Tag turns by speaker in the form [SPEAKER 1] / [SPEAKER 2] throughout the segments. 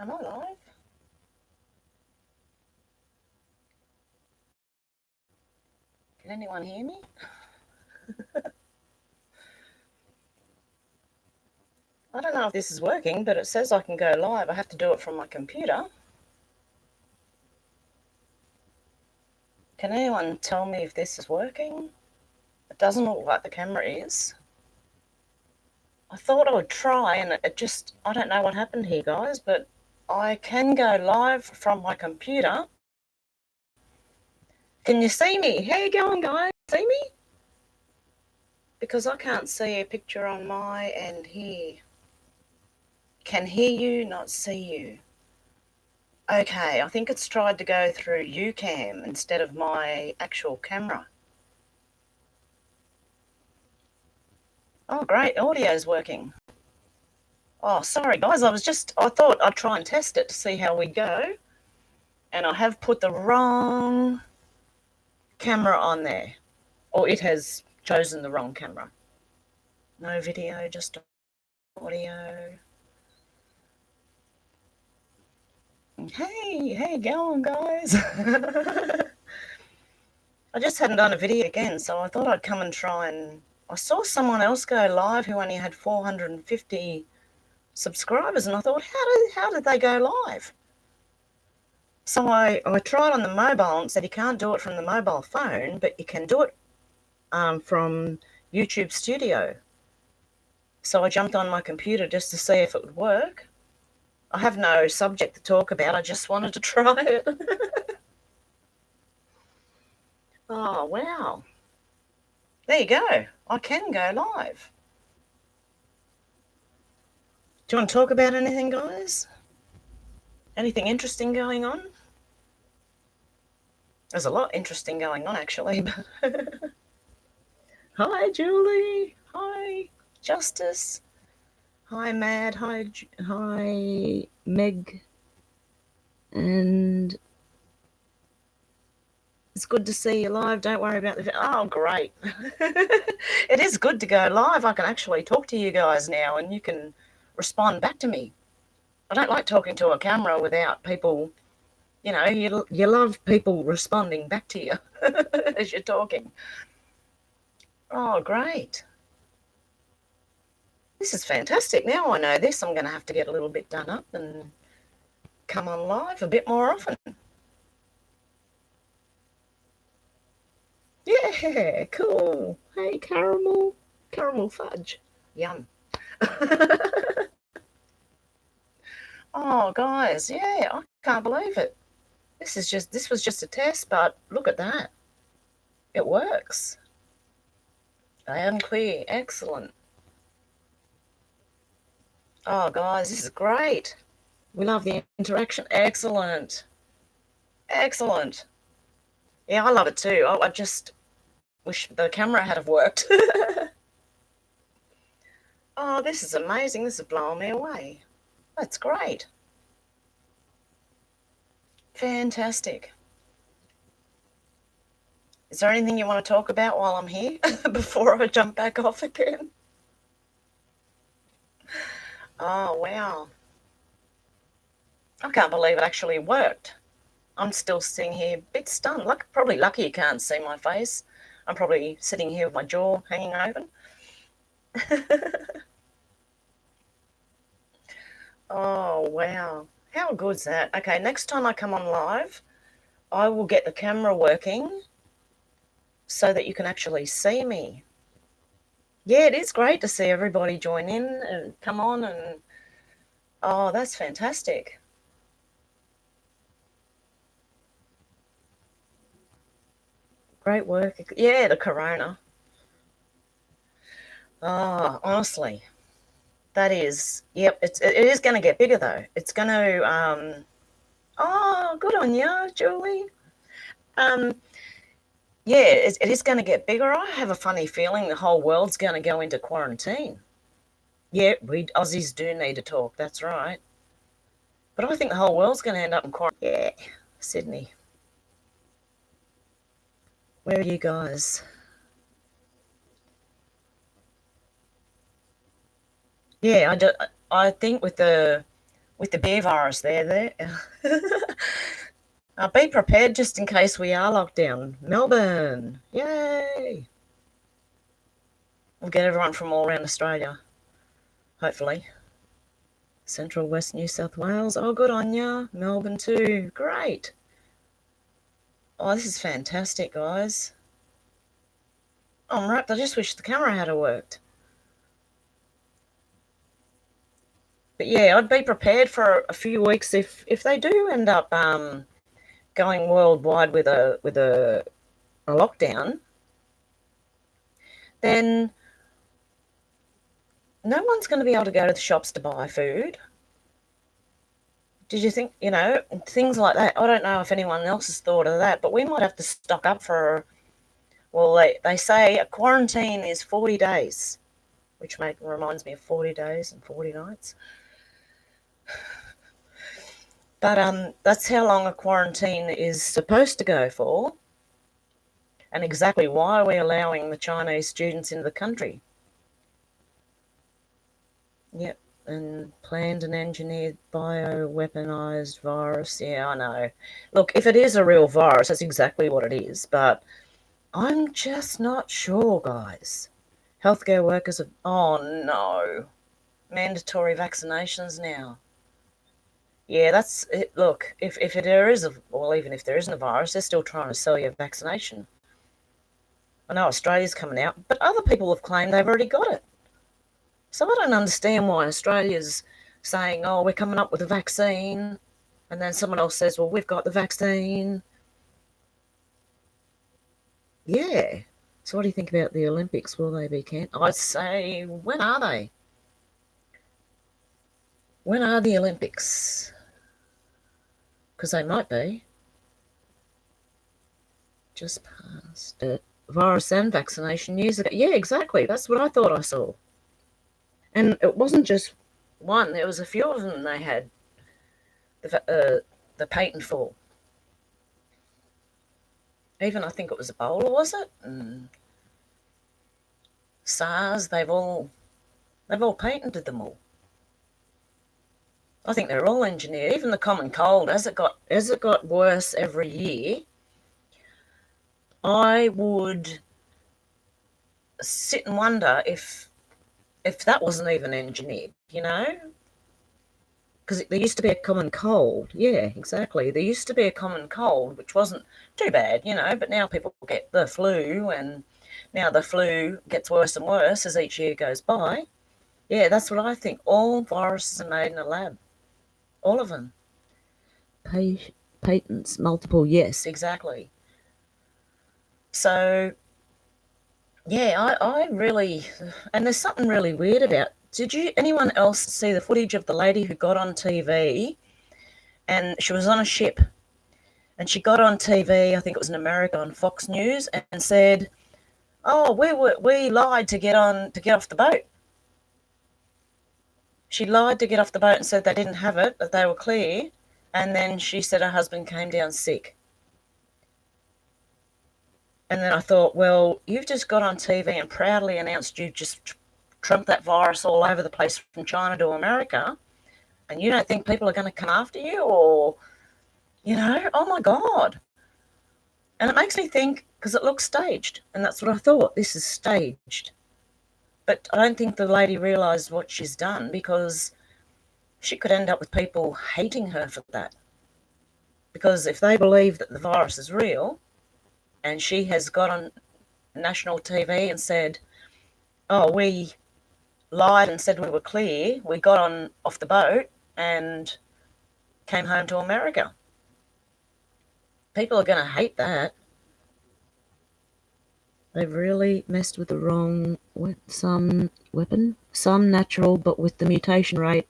[SPEAKER 1] Am I live? Can anyone hear me? I don't know if this is working, but it says I can go live. I have to do it from my computer. Can anyone tell me if this is working? It doesn't look like the camera is. I thought I would try, and it just, I don't know what happened here, guys, but I can go live from my computer. Can you see me? How you going, guys? See me? Because I can't see a picture on my end here. Can hear you, not see you. Okay, I think it's tried to go through UCam instead of my actual camera. Oh, great, audio's working. Oh, sorry guys, I thought I'd try and test it to see how we go. And I have put the wrong camera on there. Or it has chosen the wrong camera. No video, just audio. Hey, how you going, guys? I just hadn't done a video again, so I thought I'd come and try and... I saw someone else go live who only had 450 subscribers, and I thought, how did they go live? So I tried on the mobile and said you can't do it from the mobile phone, but you can do it from YouTube Studio. So I jumped on my computer just to see if it would work. I have no subject to talk about. I just wanted to try it. Oh, wow. There you go. I can go live. Do you want to talk about anything, guys? Anything interesting going on? There's a lot interesting going on, actually. Hi, Julie. Hi, Justice. Hi, Mad. Hi, Meg. And it's good to see you live. Don't worry about the... Oh, great. It is good to go live. I can actually talk to you guys now and you can respond back to me. I don't like talking to a camera without people, you know, you love people responding back to you as you're talking. Oh, great. This is fantastic. Now I know this. I'm going to have to get a little bit done up and come on live a bit more often. Yeah, cool. Hey, caramel fudge. Yum. Oh, guys, yeah, I can't believe it. This was just a test, but look at that. It works. Loud and clear. Excellent. Oh, guys, this is great. We love the interaction. Excellent. Excellent. Yeah, I love it too. I just wish the camera had have worked. Oh, this is amazing. This is blowing me away. That's great. Fantastic. Is there anything you want to talk about while I'm here before I jump back off again? Oh, wow. I can't believe it actually worked. I'm still sitting here a bit stunned. Probably lucky you can't see my face. I'm probably sitting here with my jaw hanging open. Oh, wow. How good's that? Okay, next time I come on live, I will get the camera working so that you can actually see me. Yeah, it is great to see everybody join in and come on and... Oh, that's fantastic. Great work. Yeah, the corona. Oh, honestly, that is... Yep, it is going to get bigger, though. It's going to... Oh, good on you, Julie. Yeah, it is going to get bigger. I have a funny feeling the whole world's going to go into quarantine. Yeah, we Aussies do need to talk, that's right. But I think the whole world's going to end up in quarantine. Yeah, Sydney. Where are you guys? Yeah, I think with the with the beer virus there. Be prepared just in case we are locked down. Melbourne, yay! We'll get everyone from all around Australia, hopefully. Central West New South Wales, oh, good on ya. Melbourne too, great. Oh, this is fantastic, guys. Oh, I'm wrapped. I just wish the camera had worked. But yeah, I'd be prepared for a few weeks if they do end up going worldwide with a lockdown. Then no one's going to be able to go to the shops to buy food. Did you think, things like that? I don't know if anyone else has thought of that, but we might have to stock up for, well, they say a quarantine is 40 days, which reminds me of 40 days and 40 nights. But that's how long a quarantine is supposed to go for, and exactly why we're allowing the Chinese students into the country. Yep, and planned and engineered bioweaponized virus. Yeah, I know. Look, if it is a real virus, that's exactly what it is, but I'm just not sure, guys. Healthcare workers have... Oh, no. Mandatory vaccinations now. Yeah, that's it. Look, if there is even if there isn't a virus, they're still trying to sell you a vaccination. I know Australia's coming out, but other people have claimed they've already got it. So I don't understand why Australia's saying, oh, we're coming up with a vaccine, and then someone else says, well, we've got the vaccine. Yeah. So what do you think about the Olympics? Will they be cancelled? I'd say, when are they? When are the Olympics? Because they might be. Just past it. Virus and vaccination years ago. Yeah, exactly. That's what I thought I saw. And it wasn't just one. There was a few of them they had the patent for. Even I think it was Ebola, was it? And SARS, they've all patented them all. I think they're all engineered. Even the common cold, as it got worse every year, I would sit and wonder if that wasn't even engineered, because there used to be a common cold. Yeah, exactly. There used to be a common cold, which wasn't too bad, but now people get the flu, and now the flu gets worse and worse as each year goes by. Yeah, that's what I think. All viruses are made in a lab. All of them. Patents, multiple, yes, exactly. So, yeah, I really... And there's something really weird about... Did anyone else see the footage of the lady who got on TV, and she was on a ship, and she got on TV, I think it was in America, on Fox News, and said, oh, we lied to get off the boat. She lied to get off the boat and said they didn't have it, that they were clear, and then she said her husband came down sick. And then I thought, well, you've just got on TV and proudly announced you just trumped that virus all over the place from China to America, and you don't think people are going to come after you? Or, oh my God. And it makes me think, because it looks staged, and that's what I thought, this is staged. But I don't think the lady realised what she's done, because she could end up with people hating her for that. Because if they believe that the virus is real, and she has got on national TV and said, oh, we lied and said we were clear, we got off the boat and came home to America. People are going to hate that. They've really messed with the wrong some weapon, some natural, but with the mutation rate,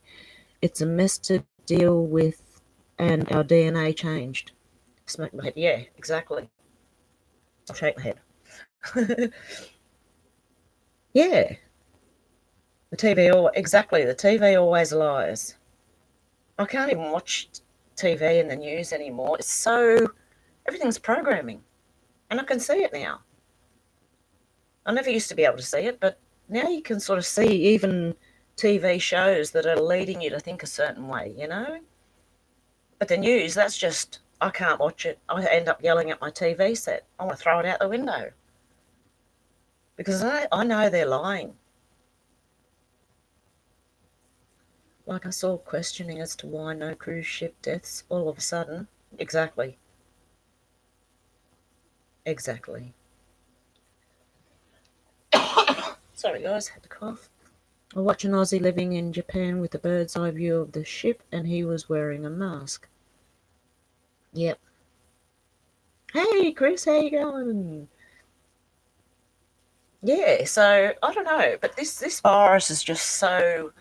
[SPEAKER 1] it's a mess to deal with, and our DNA changed. Smack my head. Yeah, exactly. I'll shake my head. Yeah. The TV always lies. I can't even watch TV and the news anymore. Everything's programming, and I can see it now. I never used to be able to see it, but now you can sort of see even TV shows that are leading you to think a certain way, you know? But the news, that's just, I can't watch it. I end up yelling at my TV set. I want to throw it out the window. Because I know they're lying. Like I saw questioning as to why no cruise ship deaths all of a sudden. Exactly. Exactly. Sorry guys, had to cough. I watched an Aussie living in Japan with a bird's eye view of the ship and he was wearing a mask. Yep. Hey Chris, how you going? Yeah, so I don't know, but this virus is just so,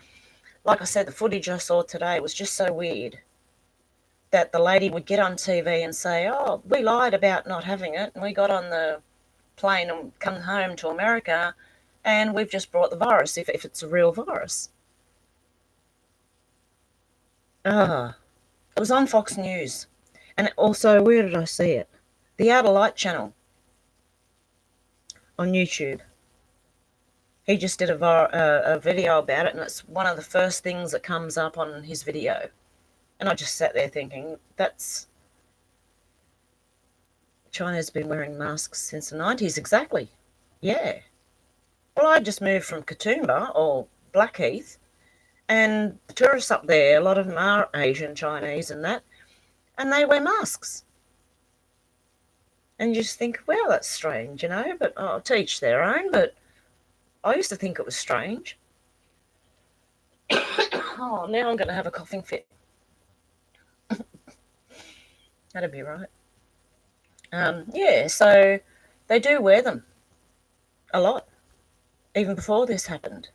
[SPEAKER 1] like I said, the footage I saw today was just so weird that the lady would get on TV and say, oh, we lied about not having it and we got on the plane and come home to America and we've just brought the virus if it's a real virus. It was on Fox News. And also, where did I see it? The Outer Light channel on YouTube. He just did a video about it, and it's one of the first things that comes up on his video. And I just sat there thinking, China's been wearing masks since the 90s, exactly. Yeah. Well, I just moved from Katoomba, or Blackheath, and the tourists up there, a lot of them are Asian, Chinese and that, and they wear masks. And you just think, well, that's strange, you know, but to each their own, but I used to think it was strange. Oh, now I'm going to have a coughing fit. That'd be right. Yeah, so they do wear them a lot, even before this happened.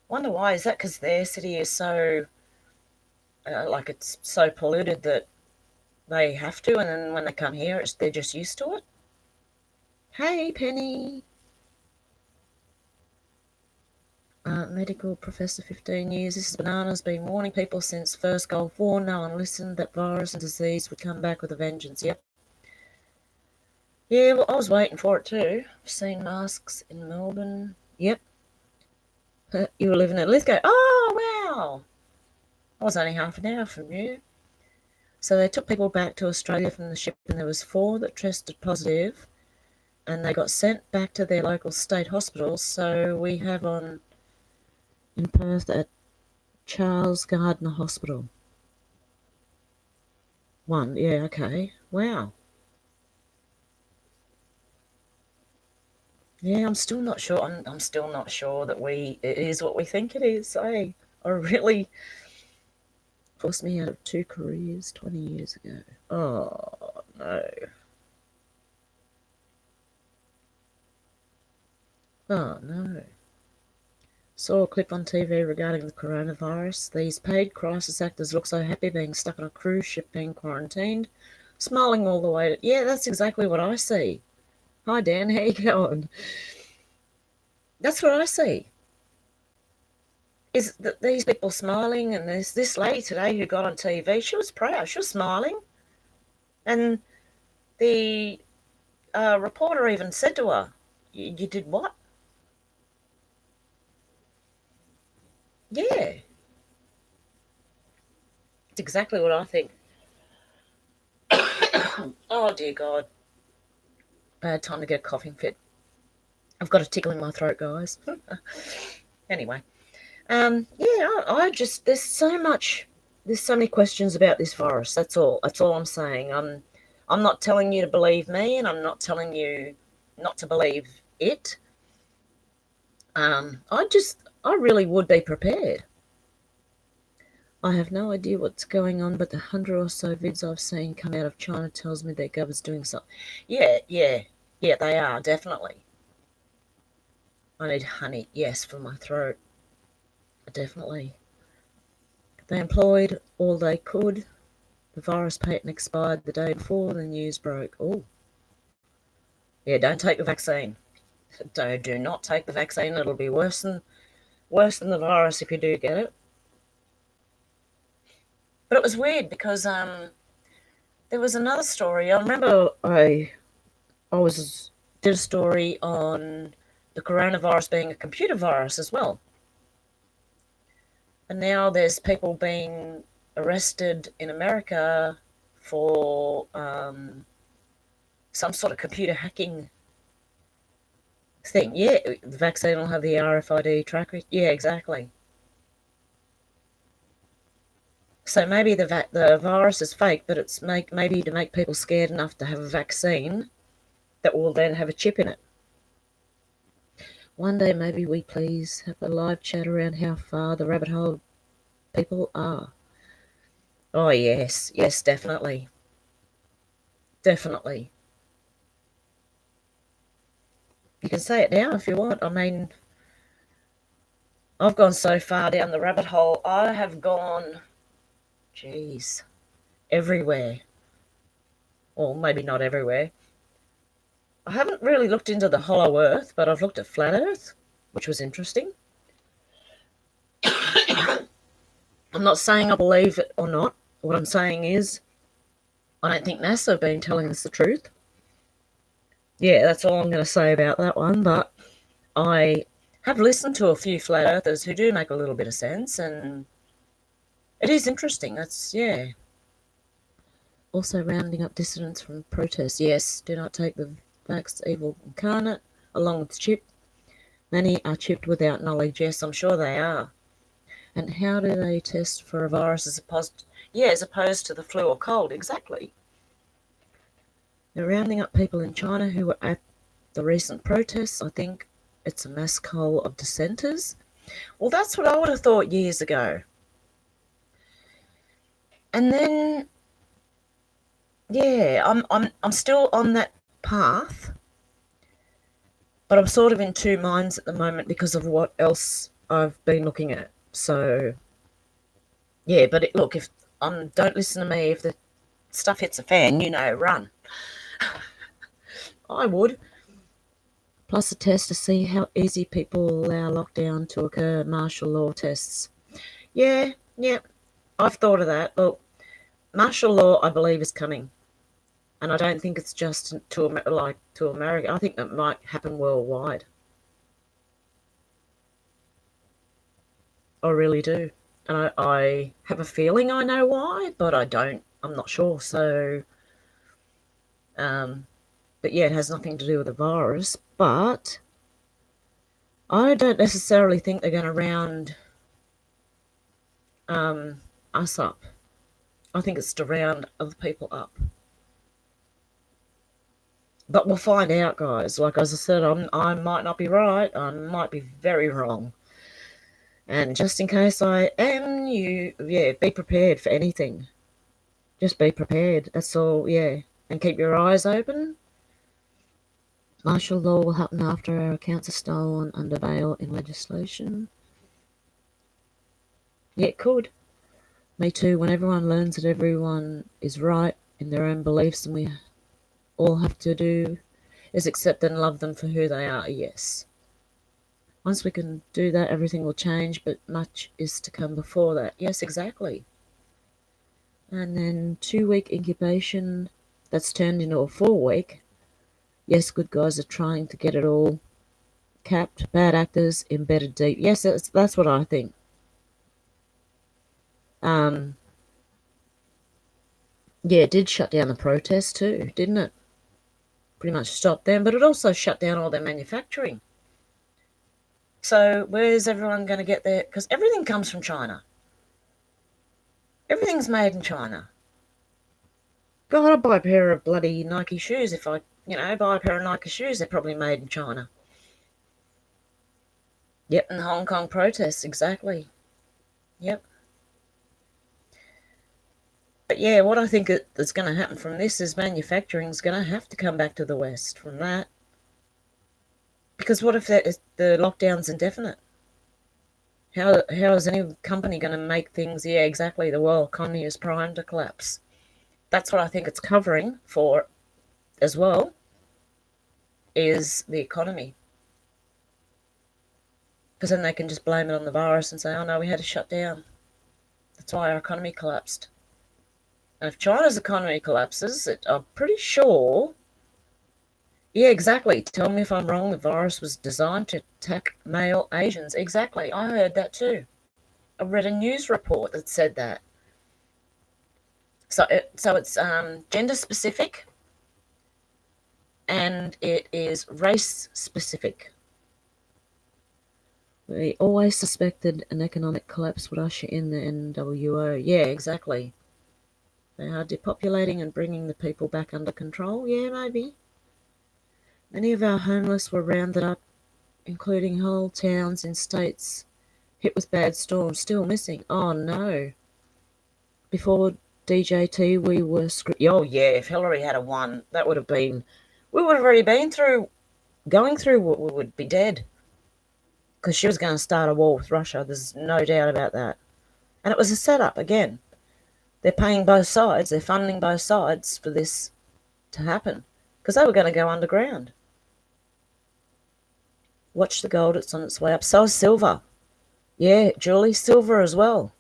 [SPEAKER 1] Wonder why. Is that because their city is so, it's so polluted that they have to, and then when they come here, they're just used to it? Hey, Penny. Medical professor, 15 years. This is Banana's been warning people since first Gulf War. No one listened. That virus and disease would come back with a vengeance. Yep. Yeah, well, I was waiting for it too. I've seen masks in Melbourne. Yep. You were living in Lithgow. Oh, wow. I was only half an hour from you. So they took people back to Australia from the ship, and there was 4 that tested positive, and they got sent back to their local state hospitals. So we have in Perth at Charles Gardner Hospital. 1, yeah, okay. Wow. Yeah, I'm still not sure. I'm still not sure that it is what we think it is. I really forced me out of 2 careers 20 years ago. Oh no. Oh no. Saw a clip on TV regarding the coronavirus. These paid crisis actors look so happy being stuck on a cruise ship being quarantined, smiling all the way. Yeah, that's exactly what I see. Hi Dan, how you going? That's what I see. Is that these people smiling, and there's this lady today who got on TV. She was proud. She was smiling, and the reporter even said to her, "You did what?" Yeah, it's exactly what I think. Oh dear God, bad time to get a coughing fit. I've got a tickle in my throat, guys. Anyway, yeah, I just there's so many questions about this virus. That's all. That's all I'm saying. I'm not telling you to believe me, and I'm not telling you not to believe it. I really would be prepared. I have no idea what's going on, but the 100 or so vids I've seen come out of China tells me their government's doing something. Yeah, they are, definitely. I need honey, yes, for my throat. Definitely. They employed all they could. The virus patent expired the day before the news broke. Oh. Yeah, don't take the vaccine. Do not take the vaccine. It'll be worse than the virus if you do get it. But it was weird because there was another story. I remember I did a story on the coronavirus being a computer virus as well. And now there's people being arrested in America for some sort of computer hacking thing. Yeah, the vaccine will have the RFID tracker. Yeah, exactly. So maybe the virus is fake, but it's maybe to make people scared enough to have a vaccine that will then have a chip in it. One day, maybe we please have a live chat around how far the rabbit hole people are. Oh, yes. Yes, definitely. Definitely. You can say it now if you want. I mean, I've gone so far down the rabbit hole. I have gone, geez, everywhere. Or maybe not everywhere. I haven't really looked into the hollow earth, but I've looked at flat earth, which was interesting. I'm not saying I believe it or not. What I'm saying is, I don't think NASA have been telling us the truth. Yeah, that's all I'm going to say about that one. But I have listened to a few flat earthers who do make a little bit of sense, and it is interesting. Yeah. Also, rounding up dissidents from protests. Yes, do not take the vax evil incarnate along with the chip. Many are chipped without knowledge. Yes, I'm sure they are. And how do they test for a virus as opposed to the flu or cold? Exactly. They're rounding up people in China who were at the recent protests. I think it's a mass cull of dissenters. Well, that's what I would have thought years ago. And then, yeah, I'm still on that path, but I'm sort of in two minds at the moment because of what else I've been looking at. So, yeah, but look, if don't listen to me. If the stuff hits a fan, run. I would. Plus a test to see how easy people allow lockdown to occur, martial law tests. Yeah, I've thought of that. Look, martial law, I believe, is coming. And I don't think it's just to America. I think that might happen worldwide. I really do. And I have a feeling I know why, but I don't. I'm not sure. So, but yeah, it has nothing to do with the virus. But I don't necessarily think they're going to round us up. I think it's to round other people up. But we'll find out, guys. Like as I said, I might not be right. I might be very wrong. And just in case I am, be prepared for anything. Just be prepared. That's all, yeah. And keep your eyes open. Martial law will happen after our accounts are stolen under bail in legislation. Yeah, it could. Me too. When everyone learns that everyone is right in their own beliefs and we all have to do is accept and love them for who they are, yes. Once we can do that, everything will change, but much is to come before that. Yes, exactly. And then 2-week incubation, that's turned into a 4-week. Yes, good guys are trying to get it all capped. Bad actors embedded deep. Yes, that's what I think. Yeah, it did shut down the protests too, didn't it? Pretty much stopped them, but it also shut down all their manufacturing. So where's everyone going to get their... Because everything comes from China. Everything's made in China. God, I'd buy a pair of bloody Nike shoes if I, buy a pair of Nike shoes. They're probably made in China. Yep, and the Hong Kong protests, exactly. Yep. But yeah, what I think is going to happen from this is manufacturing's going to have to come back to the West from that. Because what if the lockdown's indefinite? How is any company going to make things? Yeah, exactly. The world economy is primed to collapse. That's what I think it's covering for as well, is the economy. Because then they can just blame it on the virus and say, oh no, we had to shut down. That's why our economy collapsed. And if China's economy collapses, I'm pretty sure... Yeah, exactly. Tell me if I'm wrong. The virus was designed to attack male Asians. Exactly. I heard that too. I read a news report that said that. So it's gender specific and it is race specific. We always suspected an economic collapse would usher in the NWO. Yeah, exactly. They are depopulating and bringing the people back under control. Yeah, maybe. Many of our homeless were rounded up, including whole towns in states hit with bad storms, still missing. Oh no. Before DJT, we were oh yeah, if Hillary had won, that would have been, we would have already been going through what we would be dead. Because she was going to start a war with Russia, there's no doubt about that. And it was a setup, again. They're paying both sides, they're funding both sides for this to happen. Because they were going to go underground. Watch the gold, it's on its way up. So is silver. Yeah, Julie, silver as well.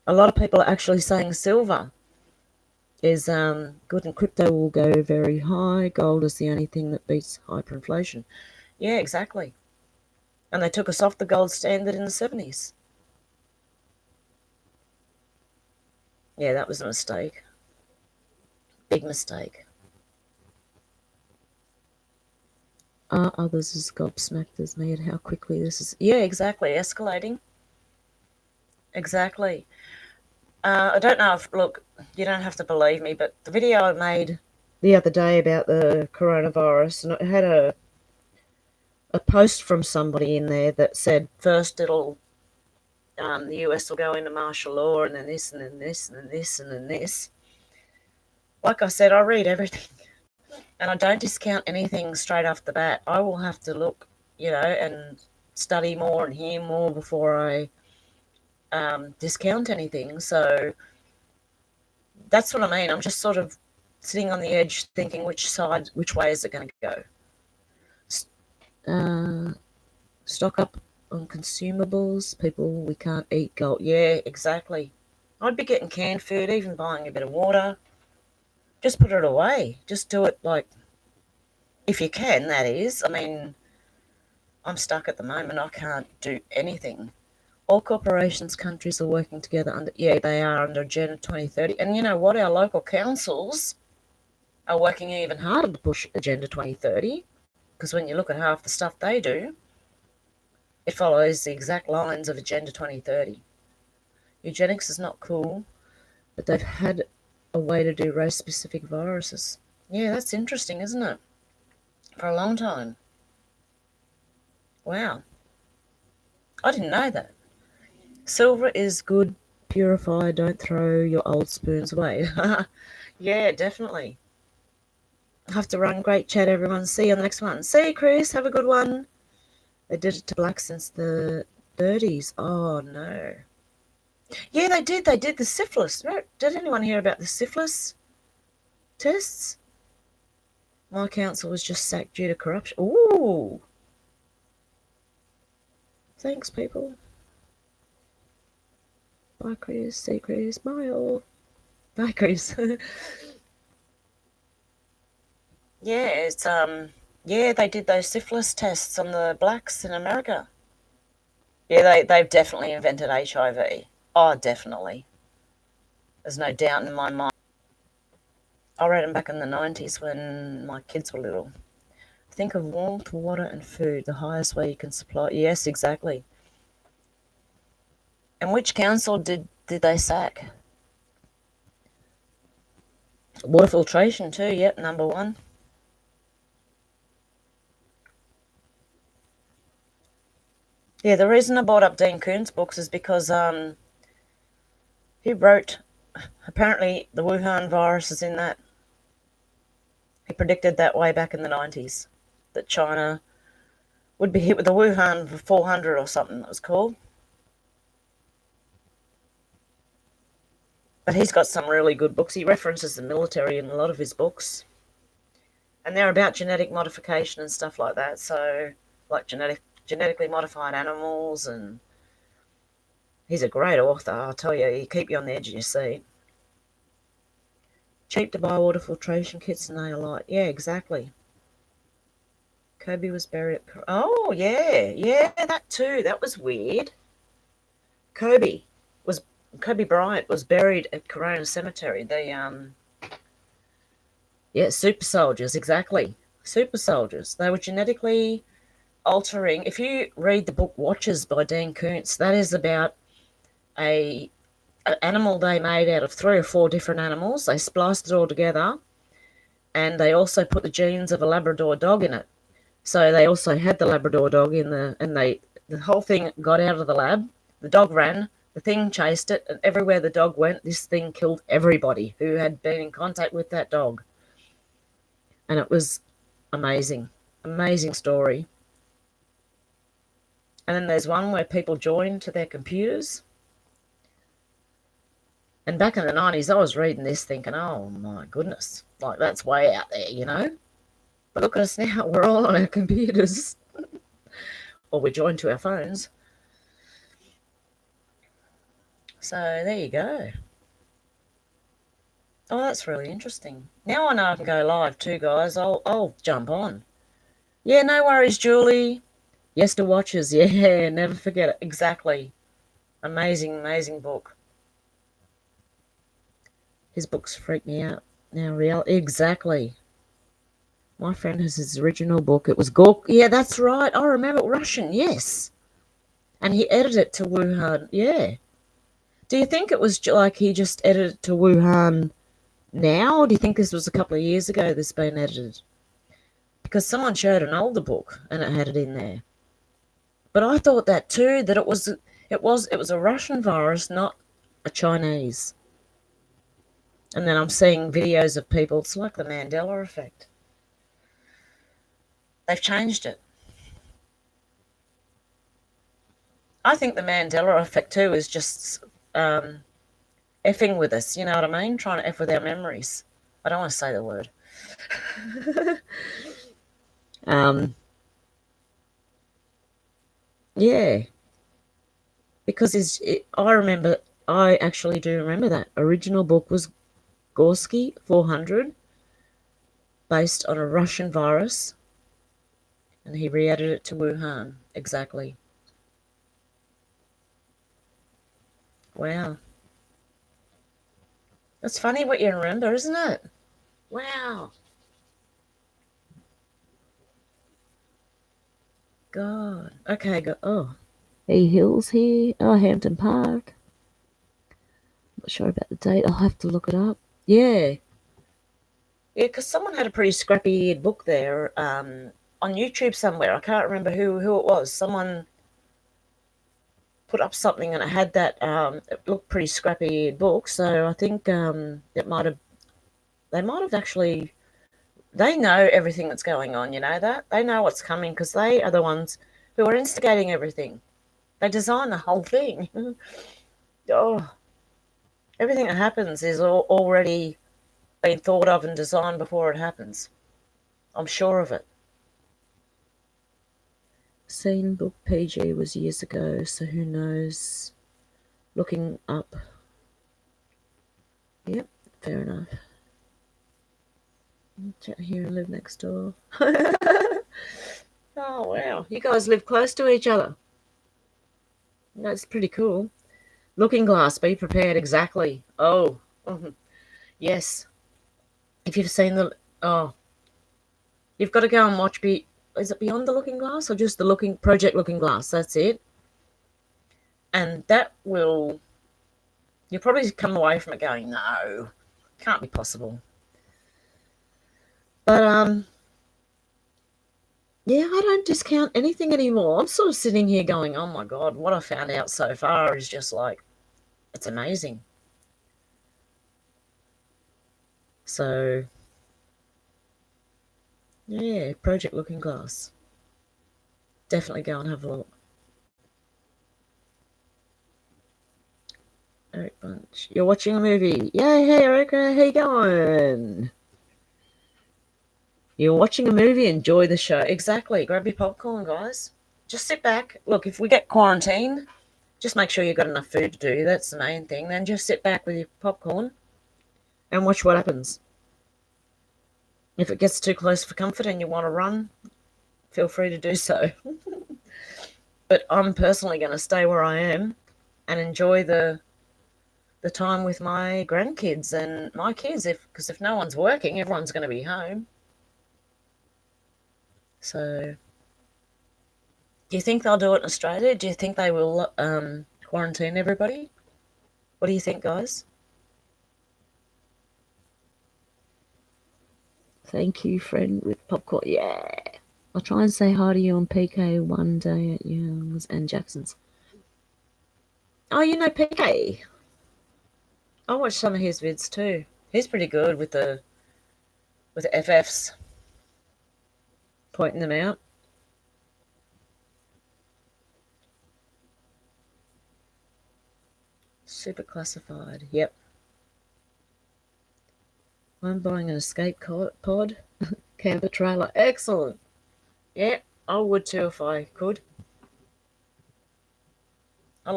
[SPEAKER 1] A lot of people are actually saying silver is good and crypto will go very high. Gold is the only thing that beats hyperinflation. Yeah, exactly. And they took us off the gold standard in the 70s. Yeah, that was a mistake. Big mistake. Are others as gobsmacked as me at how quickly this is? Yeah, exactly. Escalating. Exactly. I don't know if, look, you don't have to believe me, but the video I made the other day about the coronavirus, and it had a post from somebody in there that said first it'll the US will go into martial law and then this and then this and then this and then this. Like I said, I read everything and I don't discount anything straight off the bat. I will have to look, and study more and hear more before I discount anything. So that's what I mean. I'm just sort of sitting on the edge thinking which way is it going to go? Stock up on consumables. People, we can't eat gold. Yeah, exactly. I'd be getting canned food, even buying a bit of water. Just put it away. Just do it, like, if you can, that is. I mean, I'm stuck at the moment. I can't do anything. All corporations, countries are working together under, yeah, they are under Agenda 2030. And you know what? Our local councils are working even harder to push Agenda 2030 because when you look at half the stuff they do, it follows the exact lines of Agenda 2030. Eugenics is not cool, but they've had a way to do race-specific viruses. Yeah, that's interesting, isn't it? For a long time. Wow. I didn't know that. Silver is good, purify, don't throw your old spoons away. Yeah, definitely. Have to run. Great chat, everyone. See you on the next one. See you, Chris. Have a good one. They did it to blacks since the 30s. Oh, no. Yeah, they did. They did the syphilis. Did anyone hear about the syphilis tests? My council was just sacked due to corruption. Ooh. Thanks, people. Bye, Chris. See Chris. Bye, all. Bye, Chris. Yeah, it's yeah, they did those syphilis tests on the blacks in America. Yeah, they've definitely invented HIV. Oh, definitely. There's no doubt in my mind. I read them back in the 90s when my kids were little. Think of warmth, water, and food, the highest way you can supply. Yes, exactly. And which council did they sack? Water filtration too, yep, number one. Yeah, the reason I brought up Dean Koontz books is because he wrote, apparently the Wuhan virus is in that. He predicted that way back in the 90s, that China would be hit with the Wuhan 400 or something that was called. But he's got some really good books. He references the military in a lot of his books. And they're about genetic modification and stuff like that. So, like genetically modified animals, and he's a great author, I'll tell you. He keep you on the edge of your seat. Cheap to buy water filtration kits and they are light. Yeah, exactly. Kobe was buried at... Oh, yeah, that too. That was weird. Kobe Kobe Bryant was buried at Corona Cemetery. Super soldiers, exactly. Super soldiers. They were genetically altering. If you read the book Watchers by Dan Kuntz, that is about a an animal they made out of 3 or 4 different animals. They spliced it all together, and they also put the genes of a Labrador dog in it. So they also had the Labrador dog the whole thing got out of the lab. The dog ran, the thing chased it, and everywhere the dog went, this thing killed everybody who had been in contact with that dog. And it was amazing, amazing story. And then there's one where people join to their computers. And back in the 90s, I was reading this thinking, oh my goodness, like that's way out there, you know? But look at us now, we're all on our computers. Or we're joined to our phones. So there you go. Oh, that's really interesting. Now I know I can go live too, guys. I'll jump on. Yeah, no worries, Julie. Yes to Watchers. Yeah, never forget it. Exactly. Amazing, amazing book. His books freak me out. Now, exactly. My friend has his original book. It was Gork. Yeah, that's right. I remember Russian. Yes. And he edited it to Wuhan. Yeah. Do you think it was like he just edited it to Wuhan now? Or do you think this was a couple of years ago this been edited? Because someone showed an older book and it had it in there. But I thought that too, that it was a Russian virus, not a Chinese. And then I'm seeing videos of people. It's like the Mandela effect. They've changed it. I think the Mandela effect too is just effing with us. You know what I mean? Trying to F with our memories. I don't want to say the word. Yeah. Because I actually do remember that. Original book was Gorsky 400, based on a Russian virus, and he re-edited it to Wuhan. Exactly. Wow. That's funny what you remember, isn't it? Wow. God. Okay, oh. Hey Hills here. Oh, Hampton Park. Not sure about the date. I'll have to look it up. Yeah. Yeah, because someone had a pretty scrappy book there on YouTube somewhere. I can't remember who it was. Someone put up something and it had that, it looked pretty scrappy book. So I think they might have actually, they know everything that's going on, you know that? They know what's coming because they are the ones who are instigating everything. They design the whole thing. Oh, everything that happens is already been thought of and designed before it happens. I'm sure of it. Seen book PG was years ago, so who knows? Looking up. Yep, fair enough. Chat here and live next door. Oh, wow. You guys live close to each other. That's pretty cool. Looking Glass, be prepared. Exactly. Oh, yes. If you've seen you've got to go and watch. Is it Beyond the Looking Glass or just the Project Looking Glass? That's it. And that will, you'll probably come away from it going, no, can't be possible. But yeah, I don't discount anything anymore. I'm sort of sitting here going, oh my God, what I found out so far is just like, it's amazing. So, yeah, Project Looking Glass. Definitely go and have a look. Eric Bunch. You're watching a movie. Yay, hey Erica, how you going? You're watching a movie, enjoy the show. Exactly. Grab your popcorn, guys. Just sit back. Look, if we get quarantined, just make sure you've got enough food to do. That's the main thing. Then just sit back with your popcorn and watch what happens. If it gets too close for comfort and you want to run, feel free to do so. But I'm personally going to stay where I am and enjoy the time with my grandkids and my kids, because if no one's working, everyone's going to be home. So do you think they'll do it in Australia? Do you think they will quarantine everybody? What do you think, guys? Thank you, friend with popcorn. Yeah. I'll try and say hi to you on PK one day at Young's and Jackson's. Oh, you know PK? I watched some of his vids too. He's pretty good with the FFs, pointing them out. Super classified. Yep. I'm buying an escape pod, camper trailer. Excellent. Yeah, I would too if I could. I'd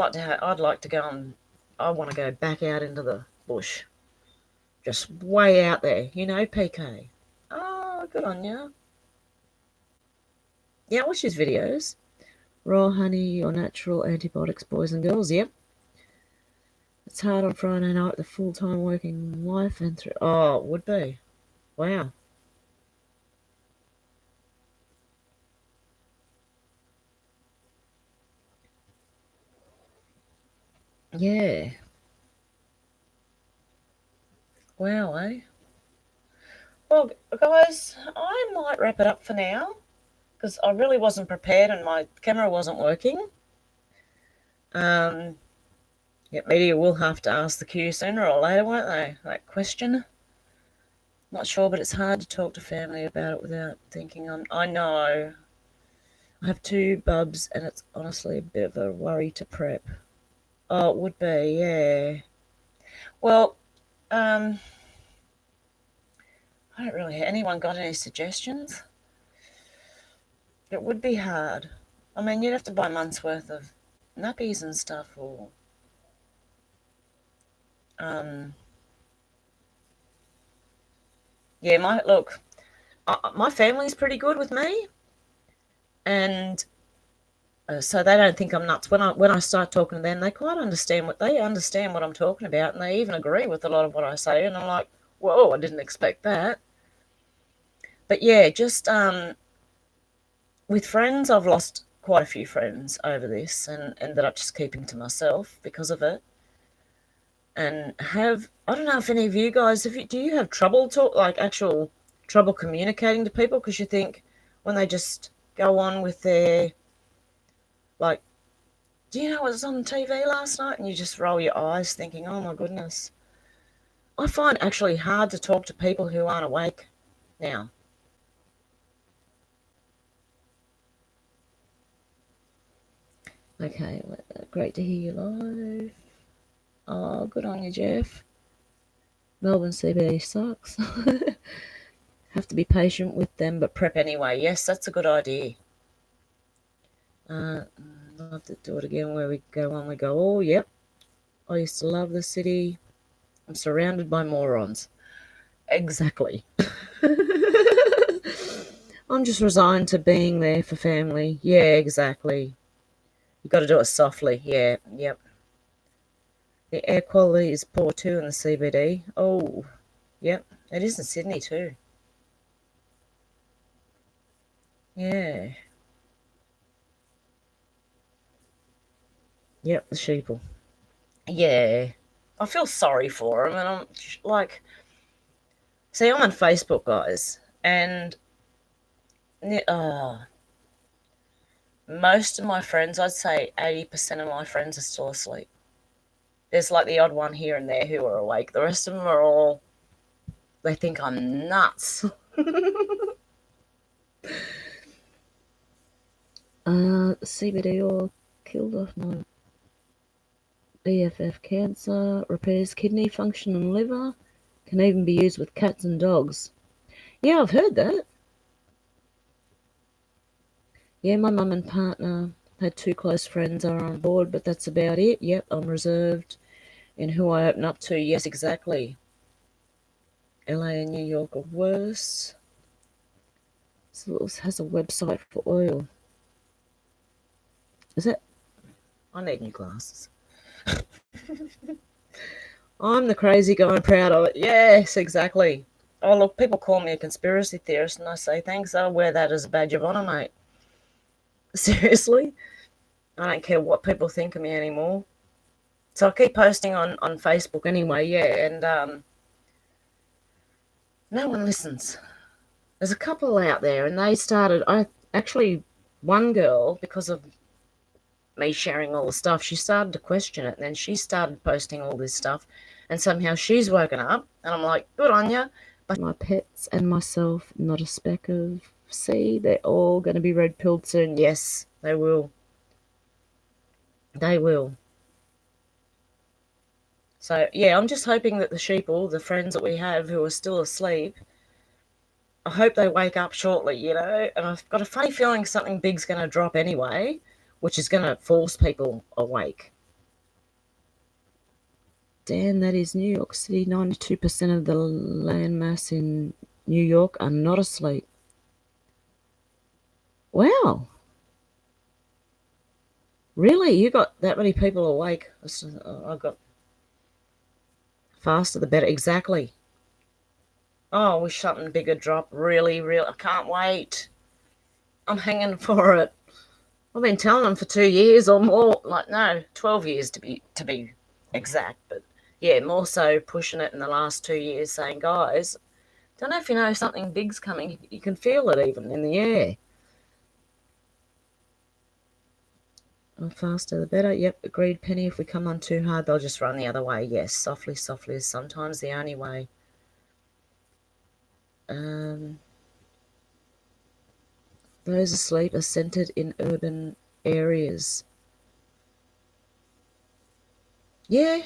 [SPEAKER 1] like to go and I want to go back out into the bush, just way out there. You know, PK. Oh, good on you. Yeah, I watch his videos. Raw honey or natural antibiotics, boys and girls. Yep. It's hard on Friday night, the full-time working wife and through. Oh, it would be. Wow. Yeah. Wow, eh? Well, guys, I might wrap it up for now because I really wasn't prepared and my camera wasn't working. Yeah, media will have to ask the Q sooner or later, won't they? That question. Not sure, but it's hard to talk to family about it without thinking I know. I have two bubs and it's honestly a bit of a worry to prep. Oh, it would be, yeah. Well, I don't really. Anyone got any suggestions? It would be hard. I mean, you'd have to buy months worth of nappies and stuff, or um, yeah. My family's pretty good with me, and so they don't think I'm nuts. When I start talking to them, they understand what I'm talking about, and they even agree with a lot of what I say. And I'm like, whoa, I didn't expect that. But yeah, just with friends, I've lost quite a few friends over this, and ended up just keeping to myself because of it. And I don't know if any of you guys do you have trouble actual trouble communicating to people because you think when they just go on with their like, do you know what was on TV last night, and you just roll your eyes thinking, oh my goodness. I find it actually hard to talk to people who aren't awake now. Okay, great to hear you live. Oh, good on you, Jeff. Melbourne CBD sucks. Have to be patient with them, but prep anyway. Yes, that's a good idea. Love to do it again where we go on, we go, oh, yep. I used to love the city. I'm surrounded by morons. Exactly. I'm just resigned to being there for family. Yeah, exactly. You got to do it softly. Yeah, yep. The air quality is poor too in the CBD. Oh, yep. It is in Sydney too. Yeah. Yep, the sheeple. Yeah. I feel sorry for them, and I'm like, see, I'm on Facebook, guys, and most of my friends, I'd say 80% of my friends are still asleep. There's like the odd one here and there who are awake. The rest of them are all, they think I'm nuts. CBD oil killed off my BFF cancer, repairs kidney function and liver, can even be used with cats and dogs. Yeah, I've heard that. Yeah, my mum and partner had two close friends are on board, but that's about it. Yep, I'm reserved in who I open up to. Yes, exactly. LA and New York are worse. So it has a website for oil. Is it? I need new glasses. I'm the crazy guy and proud of it. Yes, exactly. Oh, look, people call me a conspiracy theorist, and I say thanks. I'll wear that as a badge of honour, mate. Seriously, I don't care what people think of me anymore. So I keep posting on Facebook anyway, yeah, and no one listens. There's a couple out there, and they started. I actually, one girl, because of me sharing all the stuff, she started to question it, and then she started posting all this stuff, and somehow she's woken up, and I'm like, good on ya. But my pets and myself, not a speck of sea. They're all going to be red pilled soon. Yes, they will. They will. So yeah, I'm just hoping that the sheeple, the friends that we have who are still asleep, I hope they wake up shortly, and I've got a funny feeling something big's going to drop anyway, which is going to force people awake. Dan, that is New York City. 92% of the landmass in New York are not asleep. Wow. Really? You got that many people awake? I've got faster the better. Exactly. Oh, I wish something bigger drop. Really, really. I can't wait. I'm hanging for it. I've been telling them for 2 years or more. Like, no, 12 years to be exact. But yeah, more so pushing it in the last 2 years, saying, guys, don't know if you know something big's coming. You can feel it even in the air. The faster the better. Yep, agreed, Penny. If we come on too hard, they'll just run the other way. Yes, softly, softly is sometimes the only way. Those asleep are centered in urban areas. Yeah,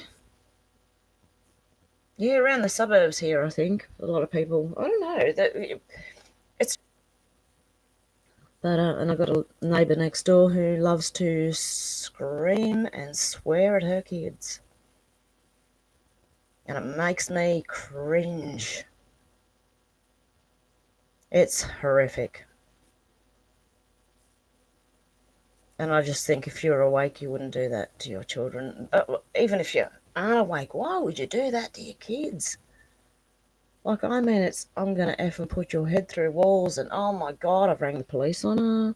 [SPEAKER 1] yeah, around the suburbs here, I think a lot of people. I don't know that it's. But and I've got a neighbour next door who loves to scream and swear at her kids, and it makes me cringe. It's horrific. And I just think if you're awake, you wouldn't do that to your children. Even if you aren't awake, why would you do that to your kids? Like, I mean, I'm going to effing put your head through walls, and oh my God, I've rang the police on her.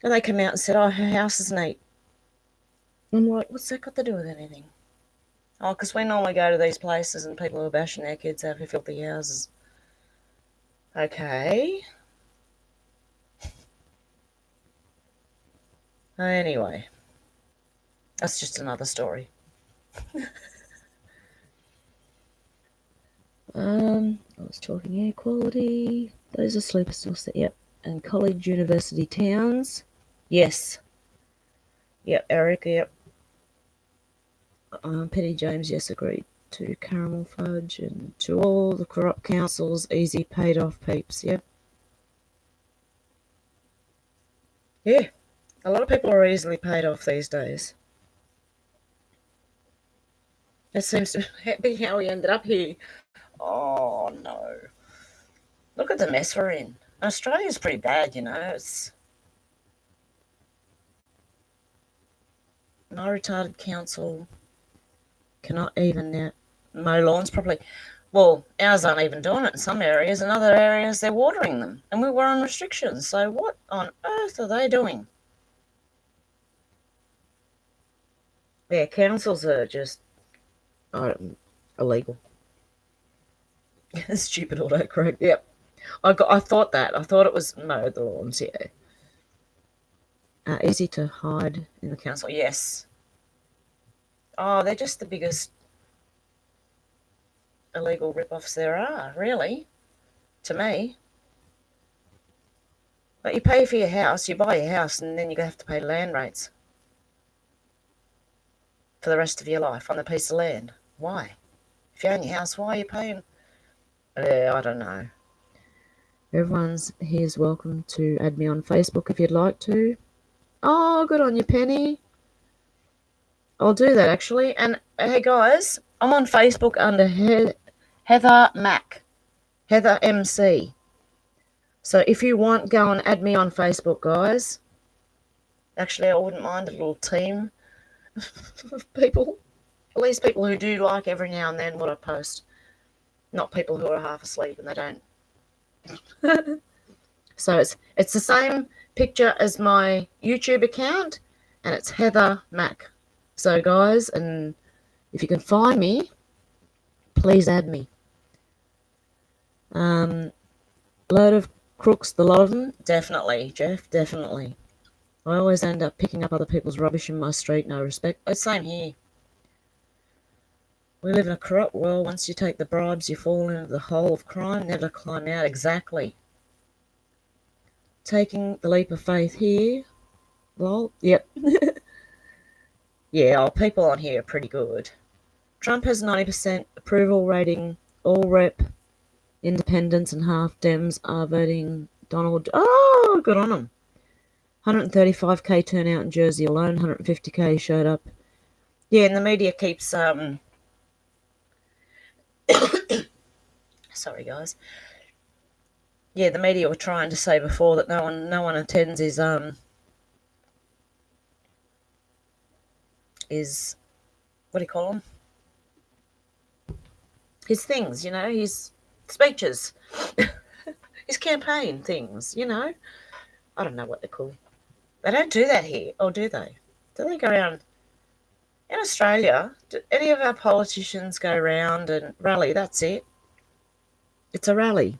[SPEAKER 1] And they come out and said, oh, her house is neat. I'm like, what's that got to do with anything? Oh, because we normally go to these places and people are bashing their kids out of filthy houses. Okay. Anyway, that's just another story. I was talking air quality. Those are sleeper still set. Yep. And college, university towns. Yes. Yep. Eric. Yep. Penny James. Yes, agreed. To caramel fudge and to all the corrupt councils. Easy paid off peeps. Yep. Yeah. A lot of people are easily paid off these days. That seems to be how we ended up here. Oh no. Look at the mess we're in. Australia's pretty bad, It's my retarded council cannot even mow lawns properly. Well, ours aren't even doing it in some areas. In other areas, they're watering them, and we're on restrictions. So what on earth are they doing? Yeah, councils are just illegal. Stupid autocorrect. Yep. I thought that. I thought it was mow the lawns. Yeah. Easy to hide in the council. Yes. Oh, they're just the biggest illegal rip-offs there are, really, to me. But you pay for your house, you buy your house, and then you have to pay land rates for the rest of your life on the piece of land. Why? If you own your house, why are you paying? I don't know. Everyone's here's welcome to add me on Facebook if you'd like to. Oh, good on you, Penny. I'll do that actually. And hey, guys, I'm on Facebook under Heather Mac, Heather MC. So if you want, go and add me on Facebook, guys. Actually, I wouldn't mind a little team people. At least people who do like every now and then what I post. Not people who are half asleep and they don't. So it's the same picture as my YouTube account, and it's Heather Mack. So guys, and if you can find me, please add me. Load of crooks, the lot of them, definitely, Jeff, definitely. I always end up picking up other people's rubbish in my street. No respect. It's same here. We live in a corrupt world. Once you take the bribes, you fall into the hole of crime, never climb out. Exactly. Taking the leap of faith here. Lol. Yep. Yeah, people on here are pretty good. Trump has 90% approval rating. All rep independents and half Dems are voting Donald. Oh, good on them. 135k turnout in Jersey alone. 150k showed up. Yeah, and the media keeps sorry guys. Yeah, the media were trying to say before that no one attends his what do you call them? His things, his speeches, his campaign things, I don't know what they're called. They don't do that here, or do they? Do they go around in Australia? Do any of our politicians go around and rally? That's it. It's a rally.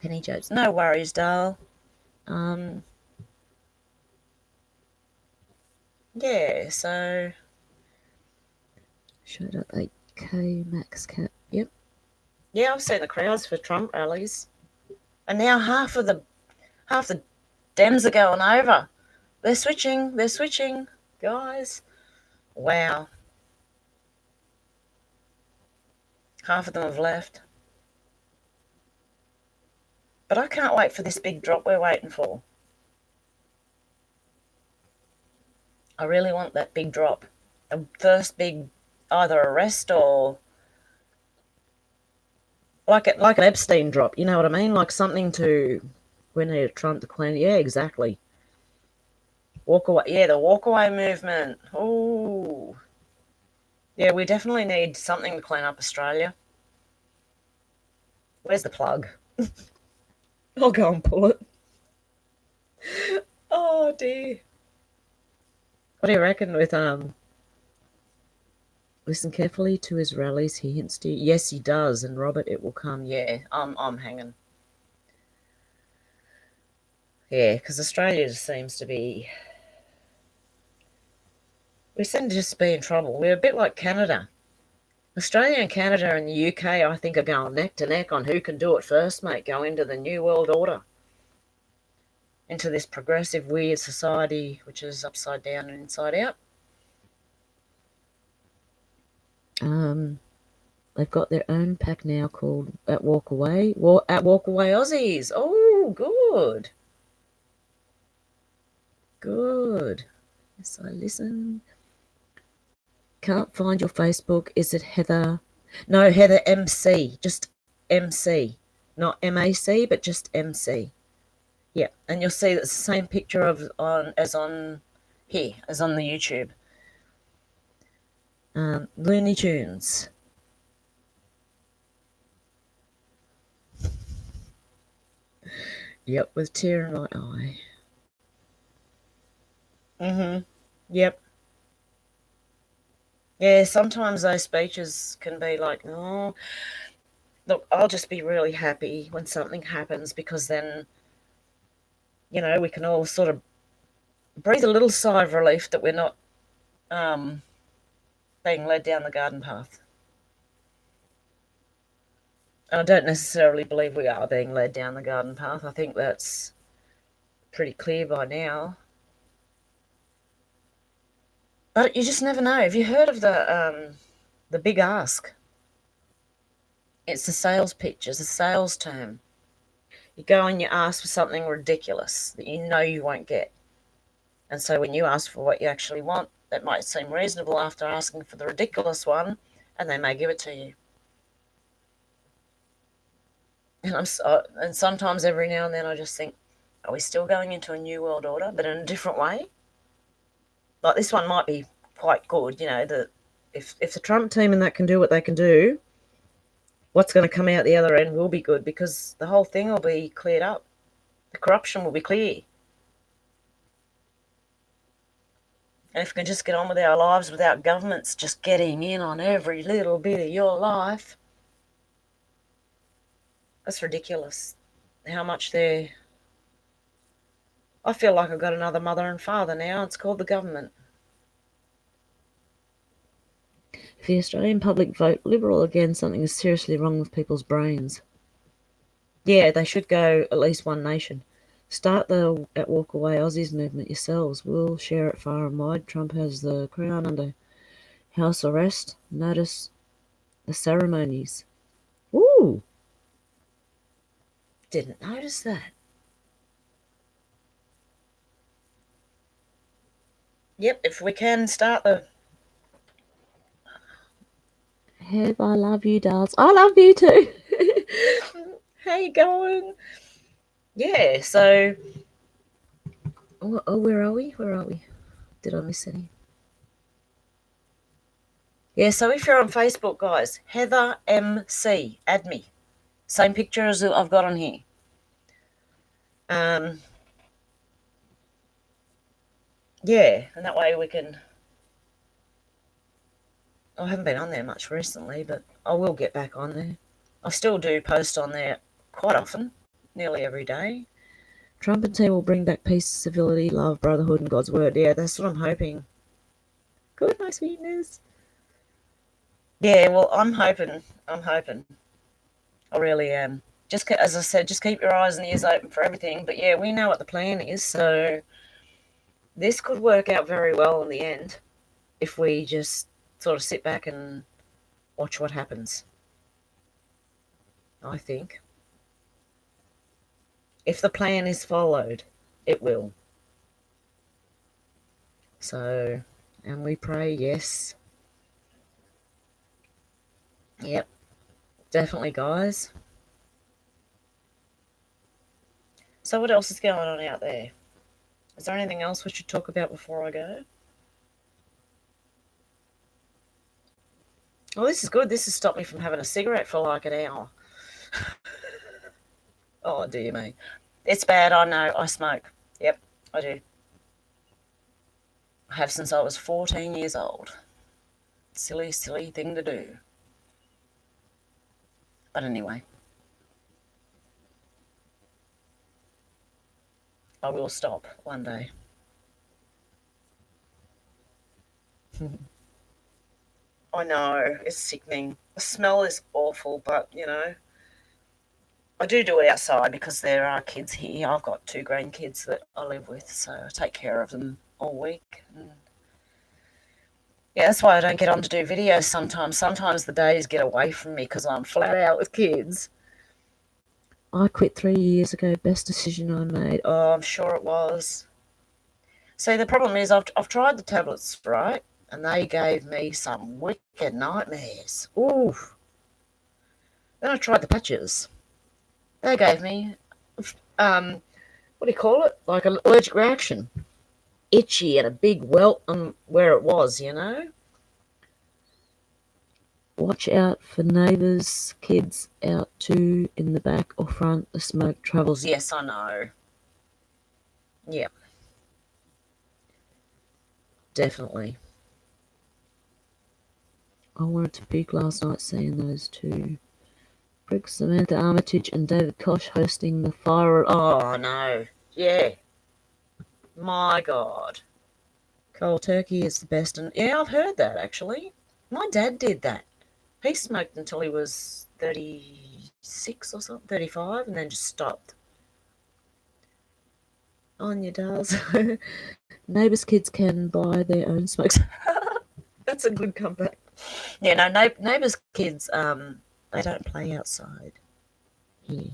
[SPEAKER 1] Penny jokes. No worries, Dale. Yeah, so showed up 8k max cap. Yep. Yeah, I've seen the crowds for Trump rallies, and now half the Dems are going over. They're switching, guys. Wow. Half of them have left. But I can't wait for this big drop we're waiting for. I really want that big drop. The first big either arrest or like an Epstein drop, you know what I mean? Like something to we need Trump to clean. Yeah, exactly. Walk away. Yeah, the walk away movement. Oh. Yeah, we definitely need something to clean up Australia. Where's the plug? I'll go and pull it. Oh dear. What do you reckon with listen carefully to his rallies, he hints to you. Yes, he does, and Robert, it will come. Yeah, I'm hanging. Yeah, because Australia just seems to be we seem to just be in trouble. We're a bit like Canada. Australia and Canada and the UK, I think, are going neck to neck on who can do it first, mate. Go into the New World Order. Into this progressive, weird society, which is upside down and inside out. They've got their own pack now called At Walk Away. At Walk Away Aussies. Oh, good. Good. Yes, I listen. Can't find your Facebook. Is it Heather? No, Heather MC. Just MC. Not MAC, but just MC. Yeah, and you'll see that's the same picture as on here, as on the YouTube. Looney Tunes. Yep, with tear in my eye. Yep. Yeah, sometimes those speeches can be like, oh, look, I'll just be really happy when something happens because then, we can all sort of breathe a little sigh of relief that we're not being led down the garden path. And I don't necessarily believe we are being led down the garden path. I think that's pretty clear by now. But you just never know. Have you heard of the big ask? It's a sales pitch. It's a sales term. You go and you ask for something ridiculous that you know you won't get. And so when you ask for what you actually want, that might seem reasonable after asking for the ridiculous one, and they may give it to you. And sometimes every now and then I just think, are we still going into a new world order, but in a different way? Like this one might be quite good, that if the Trump team and that can do what they can do, what's going to come out the other end will be good because the whole thing will be cleared up. The corruption will be clear. And if we can just get on with our lives without governments just getting in on every little bit of your life, that's ridiculous. How much they're... I feel like I've got another mother and father now. It's called the government.
[SPEAKER 2] If the Australian public vote Liberal again, something is seriously wrong with people's brains.
[SPEAKER 1] Yeah, they should go at least one nation.
[SPEAKER 2] Start the At Walk Away Aussies movement yourselves. We'll share it far and wide. Trump has the Crown under house arrest. Notice the ceremonies.
[SPEAKER 1] Ooh. Didn't notice that. Yep, if we can start the...
[SPEAKER 2] Heb, I love you, dolls. I love you too.
[SPEAKER 1] How you going? Yeah, so...
[SPEAKER 2] Oh, where are we? Where are we? Did I miss any?
[SPEAKER 1] Yeah, so if you're on Facebook, guys, Heather MC, add me. Same picture as I've got on here. Yeah, and that way we can... I haven't been on there much recently, but I will get back on there. I still do post on there quite often, nearly every day.
[SPEAKER 2] Trump and team will bring back peace, civility, love, brotherhood, and God's word.
[SPEAKER 1] Yeah, that's what I'm hoping.
[SPEAKER 2] Good, my sweetness.
[SPEAKER 1] Yeah, well, I'm hoping. I really am. Just as I said, just keep your eyes and ears open for everything. But yeah, we know what the plan is, so this could work out very well in the end if we just sort of sit back and watch what happens. I think. If the plan is followed, it will. So, and we pray, yes. Yep, definitely, guys. So what else is going on out there? Is there anything else we should talk about before I go? Oh, this is good. This has stopped me from having a cigarette for like an hour. Oh, dear me. It's bad, I know. I smoke. Yep, I do. I have since I was 14 years old. Silly, silly thing to do. But anyway, I will stop one day. I know, it's sickening. The smell is awful, but, I do it outside because there are kids here. I've got 2 grandkids that I live with, so I take care of them all week. And yeah, that's why I don't get on to do videos sometimes. Sometimes the days get away from me because I'm flat out with kids.
[SPEAKER 2] I quit 3 years ago. Best decision I made.
[SPEAKER 1] Oh, I'm sure it was. See, the problem is I've tried the tablets, right? And they gave me some wicked nightmares. Ooh. Then I tried the patches. They gave me, what do you call it? Like an allergic reaction. Itchy and a big welt on where it was,
[SPEAKER 2] Watch out for neighbours' kids out too in the back or front. The smoke travels.
[SPEAKER 1] Yes, I know. Yeah. Definitely.
[SPEAKER 2] I wanted to puke last night seeing those two pricks, Samantha Armitage and David Koch, hosting the fire.
[SPEAKER 1] Oh, no. Yeah. My God. Cold turkey is the best. And yeah, I've heard that, actually. My dad did that. He smoked until he was 36 or something, 35, and then just stopped.
[SPEAKER 2] On your dolls. Neighbours' kids can buy their own smokes.
[SPEAKER 1] That's a good comeback. Yeah, no, neighbours' kids, they don't play outside.
[SPEAKER 2] Yeah.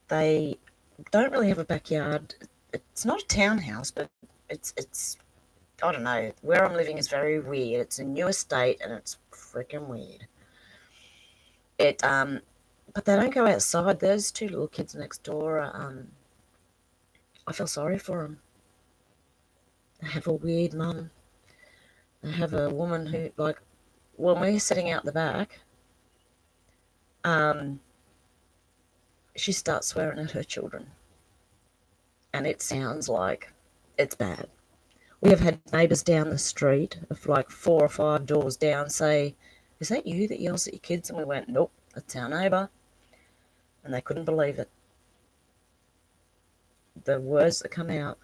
[SPEAKER 1] They don't really have a backyard. It's not a townhouse, but it's I don't know. Where I'm living is very weird. It's a new estate and it's freaking weird. But they don't go outside. Those 2 little kids next door. I feel sorry for them. They have a weird mum. They have a woman who, like, when we're sitting out the back, she starts swearing at her children. And it sounds like it's bad. We have had neighbours down the street, of like 4 or 5 doors down, say, "Is that you that yells at your kids?" And we went, "Nope, that's our neighbour." And they couldn't believe it. The words that come out.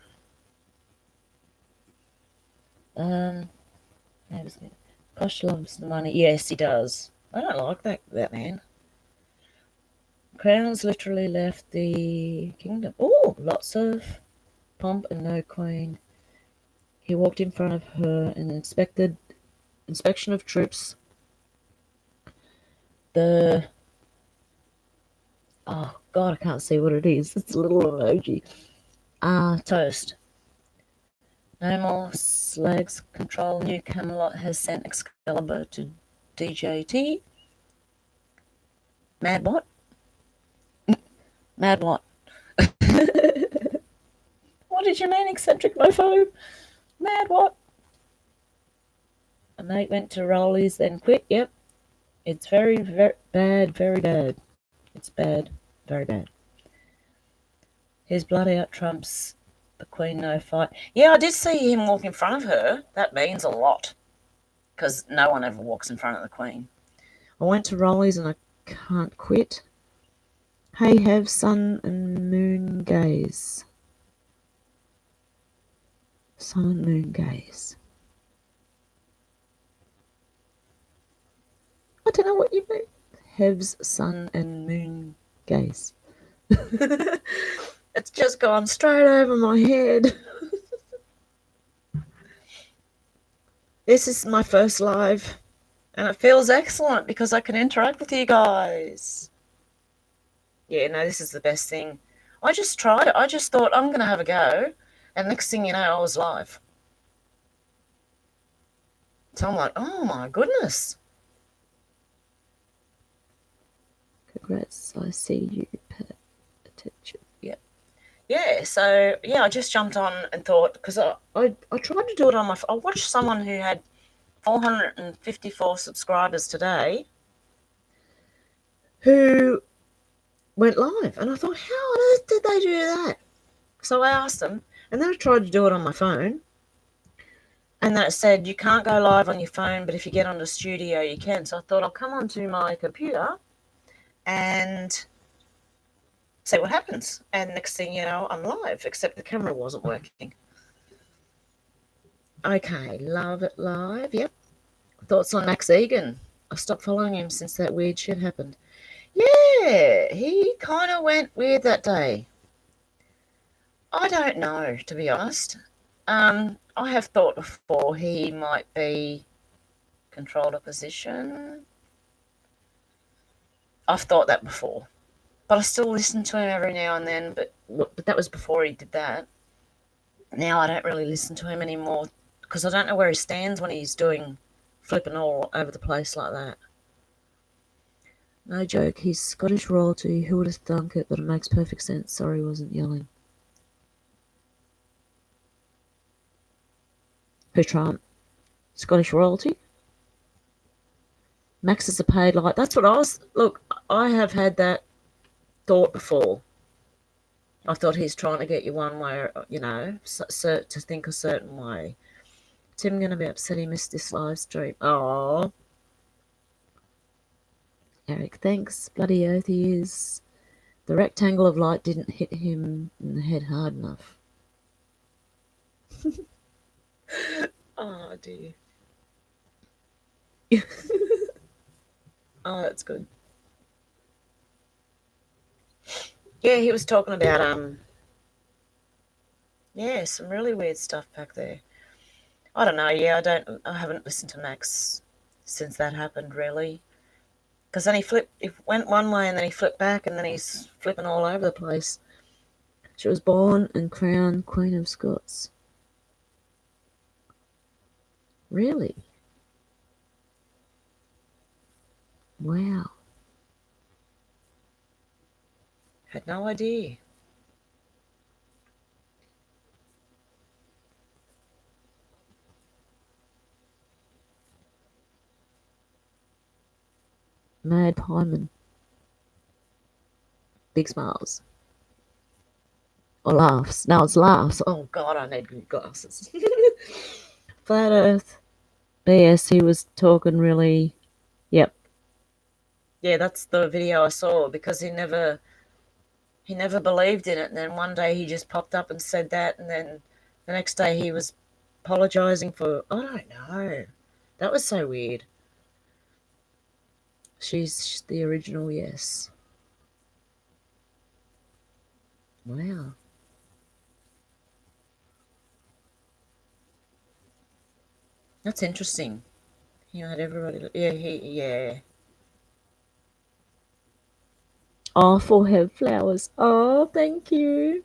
[SPEAKER 1] Posh loves the money. Yes, he does. I don't like that man. Crown's literally left the kingdom. Oh, lots of pomp and no queen. He walked in front of her and inspection of troops. Oh God, I can't see what it is. It's a little emoji. Toast. No more slags control. New Camelot has sent Excalibur to DJT. Mad what? Mad what? What did you mean, eccentric mofo? Mad what? A mate went to Rollies, then quit. Yep. It's very, very bad, very bad. It's bad, very bad. His blood out trumps the Queen, no fight. Yeah, I did see him walk in front of her. That means a lot. Because no one ever walks in front of the Queen. I went to Rollies and I can't quit. Hey, have sun and moon gaze. Sun and moon gaze. I don't know what you mean. Hev's sun and moon gaze. It's just gone straight over my head. This is my first live, and it feels excellent because I can interact with you guys. Yeah, no, this is the best thing. I just tried it. I just thought I'm going to have a go, and next thing you know, I was live. So I'm like, oh my goodness. Congrats, I see you. Pay attention. Yeah, so yeah, I just jumped on and thought, because I tried to do it on my. I watched someone who had 454 subscribers today who went live, and I thought, how on earth did they do that? So I asked them, and then I tried to do it on my phone, and then it said you can't go live on your phone, but if you get onto Studio, you can. So I thought I'll come onto my computer and see what happens. And next thing you know, I'm live, except the camera wasn't working. Okay, love it live. Yep. Thoughts on Max Egan? I stopped following him since that weird shit happened. Yeah, he kind of went weird that day. I don't know, to be honest. I have thought before he might be controlled opposition. I've thought that before. But I still listen to him every now and then. But that was before he did that. Now I don't really listen to him anymore because I don't know where he stands when he's doing flipping all over the place like that. No joke, he's Scottish royalty. Who would have thunk it? But it makes perfect sense. Sorry, wasn't yelling. Who, Trump? Scottish royalty? Max is a paid light. That's what I was. Look, I have had that thought before. I thought he's trying to get you one way, to think a certain way. Tim going to be upset he missed this live stream. Oh, Eric, thanks. Bloody oath he is. The rectangle of light didn't hit him in the head hard enough. Oh, dear. Oh, that's good. Yeah, he was talking about, some really weird stuff back there. I don't know, I haven't listened to Max since that happened, really. Because then he went one way and then he flipped back and then he's flipping all over the place. She was born and crowned Queen of Scots. Really? Wow. Had no idea.
[SPEAKER 2] Mad Pieman. Big smiles. Or laughs. No, it's laughs. Oh God, I need new glasses. Flat Earth. BS, he was talking really. Yep.
[SPEAKER 1] Yeah, that's the video I saw because he never believed in it, and then one day he just popped up and said that, and then the next day he was apologizing for, I don't know. That was so weird. She's the original, yes. Wow. That's interesting. He had everybody. Yeah, yeah.
[SPEAKER 2] Oh, forehead flowers. Oh, thank you.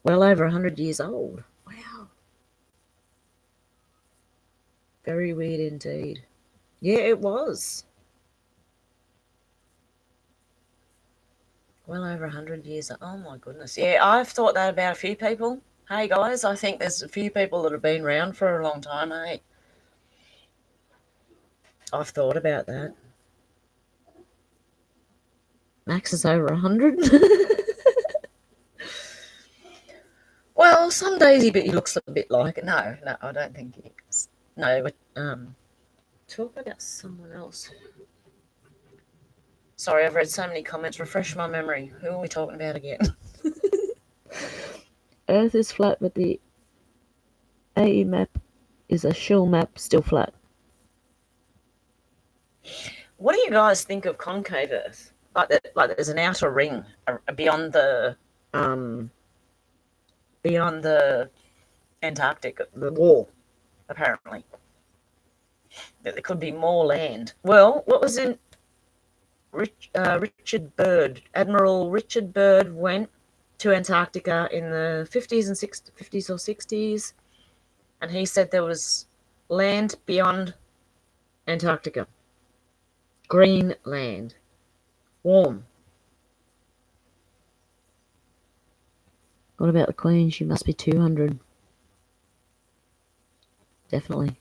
[SPEAKER 1] Well over 100 years old. Wow. Very weird indeed. Yeah, it was. Well over 100 years. Oh my goodness. Yeah, I've thought that about a few people. Hey guys, I think there's a few people that have been around for a long time, hey. I've thought about that.
[SPEAKER 2] Max is over 100.
[SPEAKER 1] Well, some days he looks a bit like it. No, I don't think he is. No, but talk about someone else. Sorry, I've read so many comments. Refresh my memory. Who are we talking about again?
[SPEAKER 2] Earth is flat, but the AE map is a shell map, still flat.
[SPEAKER 1] What do you guys think of concave Earth? Like there's an outer ring beyond the Antarctic, the wall, apparently. That there could be more land. Well, what was in Richard Byrd? Admiral Richard Byrd went to Antarctica in the 50s and 50s or 60s, and he said there was land beyond Antarctica. Green land. Warm.
[SPEAKER 2] What about the Queen? She must be 200. Definitely.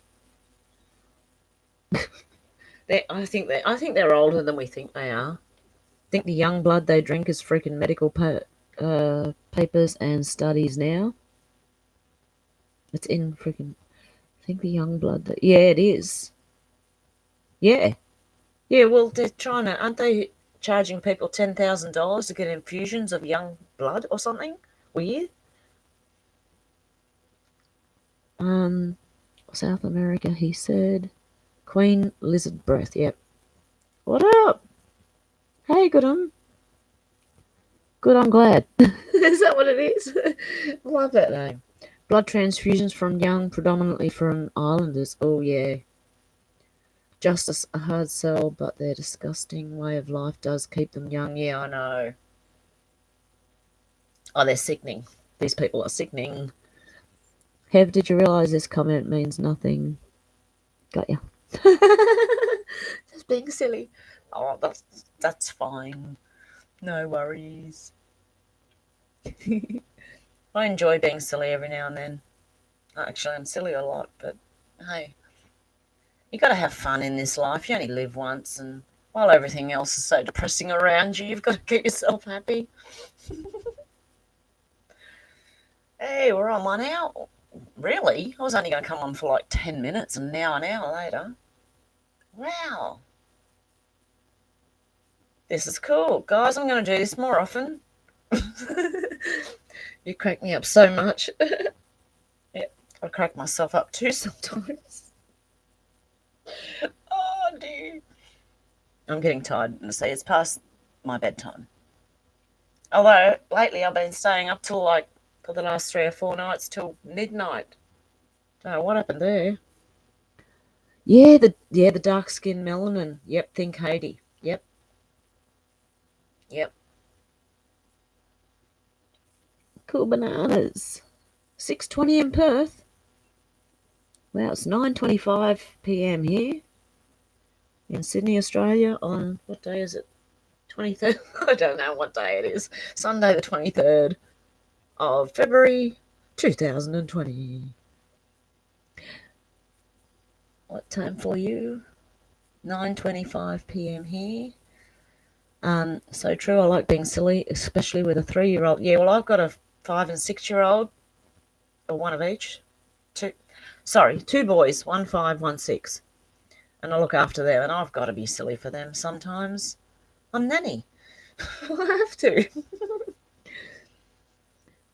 [SPEAKER 1] I think they're older than we think they are.
[SPEAKER 2] I think the young blood they drink is freaking medical papers and studies now. It's in freaking. I think the young blood. Yeah, it is. Yeah.
[SPEAKER 1] Yeah, well, they're trying to, aren't they charging people $10,000 to get infusions of young blood or something? Weird.
[SPEAKER 2] South America, he said. Queen lizard breath, yep. What up? Hey, good on. Good, I'm glad.
[SPEAKER 1] Is that what it is? Love that name.
[SPEAKER 2] Blood transfusions from young, predominantly from islanders. Oh, yeah. Justice a hard sell, but their disgusting way of life does keep them young.
[SPEAKER 1] Yeah, I know. Oh, they're sickening. These people are sickening.
[SPEAKER 2] Hev, did you realise this comment means nothing? Got ya.
[SPEAKER 1] Just being silly. Oh, that's fine. No worries. I enjoy being silly every now and then. Actually, I'm silly a lot, but hey, you got to have fun in this life. You only live once, and while everything else is so depressing around you, you've got to keep yourself happy. Hey, we're on 1 hour. Really? I was only going to come on for like 10 minutes, and now an hour later. Wow. This is cool. Guys, I'm going to do this more often. You crack me up so much. Yeah, I crack myself up too sometimes. Oh, dear. I'm getting tired. See, it's past my bedtime. Although, lately I've been staying up till like, for the last 3 or 4 nights, till midnight. Don't know what happened there.
[SPEAKER 2] Yeah, the dark skin melanin. Yep, think Haiti. Yep. Cool bananas. 6:20 in Perth. Wow, it's 9:25 p.m. here in Sydney, Australia on, what day is it?
[SPEAKER 1] 23rd. I don't know what day it is. Sunday the 23rd of February 2020. What time for you?
[SPEAKER 2] 9:25 p.m. here. So true. I like being silly, especially with a 3-year-old. Yeah, well, I've got a 5 and 6-year-old, or one of each. Two boys, 1 5, 1 6, and I look after them, and I've got to be silly for them sometimes. I'm nanny. I have to.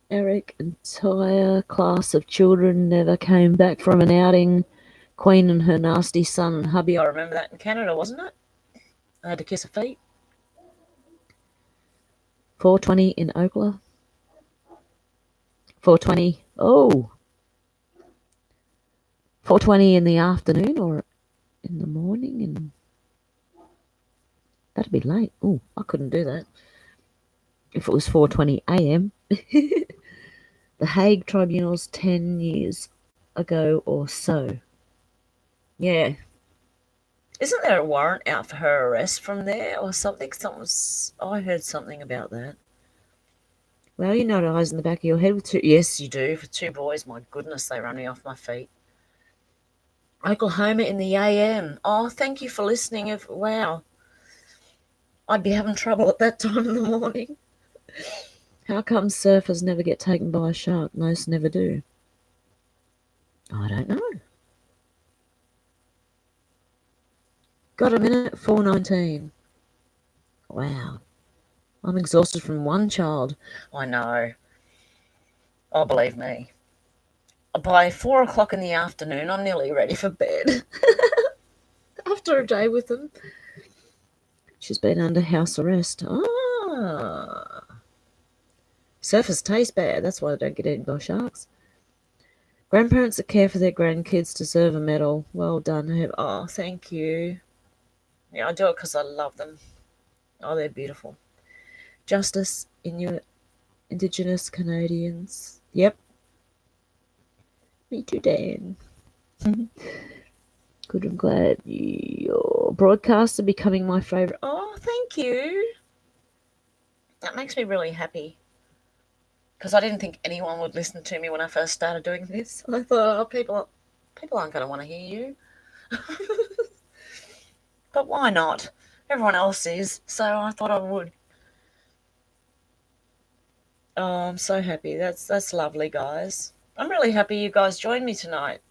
[SPEAKER 2] Eric, entire class of children never came back from an outing. Queen and her nasty son and hubby. I remember that in Canada, wasn't it? I had to kiss her feet. 4:20 in Oakland. 4:20. Oh. 4:20 in the afternoon or in the morning, and that'd be late. Oh, I couldn't do that. If it was 4:20 a.m. The Hague Tribunal's 10 years ago or so. Yeah. Isn't there a warrant out for her arrest from there or something? I heard something about that. Well, you know, eyes in the back of your head with 2. Yes, you do. For 2 boys, my goodness, they run me off my feet. Oklahoma in the AM. Oh, thank you for listening. Wow. I'd be having trouble at that time in the morning. How come surfers never get taken by a shark? Most never do. I don't know. Got a minute? 4:19. Wow. I'm exhausted from one child. I know. Oh, believe me. By 4 o'clock in the afternoon, I'm nearly ready for bed. After a day with them. She's been under house arrest. Ah. Surfers taste bad. That's why they don't get eaten by sharks. Grandparents that care for their grandkids deserve a medal. Well done. Oh, thank you. Yeah, I do it because I love them. Oh, they're beautiful. Justice in your Indigenous Canadians. Yep. Me too, Dan. Good, I'm glad your broadcasts are becoming my favourite. Oh, thank you. That makes me really happy. Because I didn't think anyone would listen to me when I first started doing this. I thought, oh, people aren't going to want to hear you. But why not? Everyone else is, so I thought I would. Oh, I'm so happy. That's lovely, guys. I'm really happy you guys joined me tonight.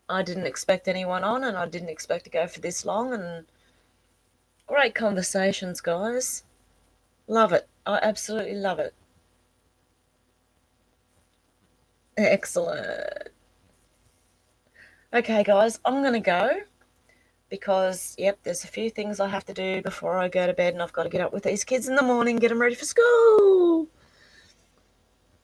[SPEAKER 2] I didn't expect anyone on, and I didn't expect to go for this long, and great conversations, guys. Love it. I absolutely love it. Excellent. Okay, guys, I'm going to go because, yep, there's a few things I have to do before I go to bed, and I've got to get up with these kids in the morning, get them ready for school.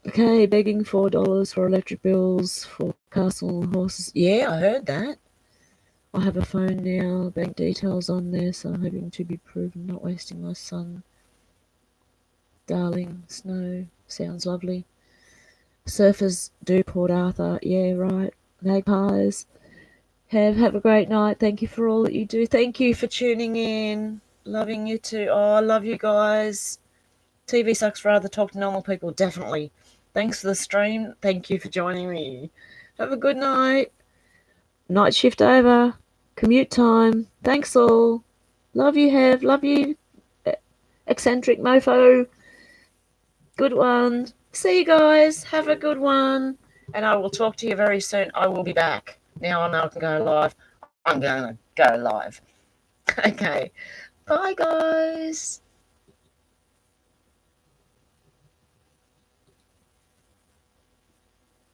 [SPEAKER 2] Okay, begging $4 for electric bills for Castle Horses. Yeah, I heard that. I have a phone now, bank details on there, so I'm hoping to be proven not wasting my son. Darling, snow, sounds lovely. Surfers do Port Arthur, yeah, right. Magpies. Have a great night. Thank you for all that you do. Thank you for tuning in. Loving you too. Oh, I love you guys. TV sucks, rather talk to normal people, definitely. Thanks for the stream. Thank you for joining me. Have a good night. Night shift over. Commute time. Thanks all. Love you, Hev. Love you, eccentric mofo. Good one. See you guys. Have a good one. And I will talk to you very soon. I will be back. Now I know I can go live. I'm going to go live. Okay. Bye, guys.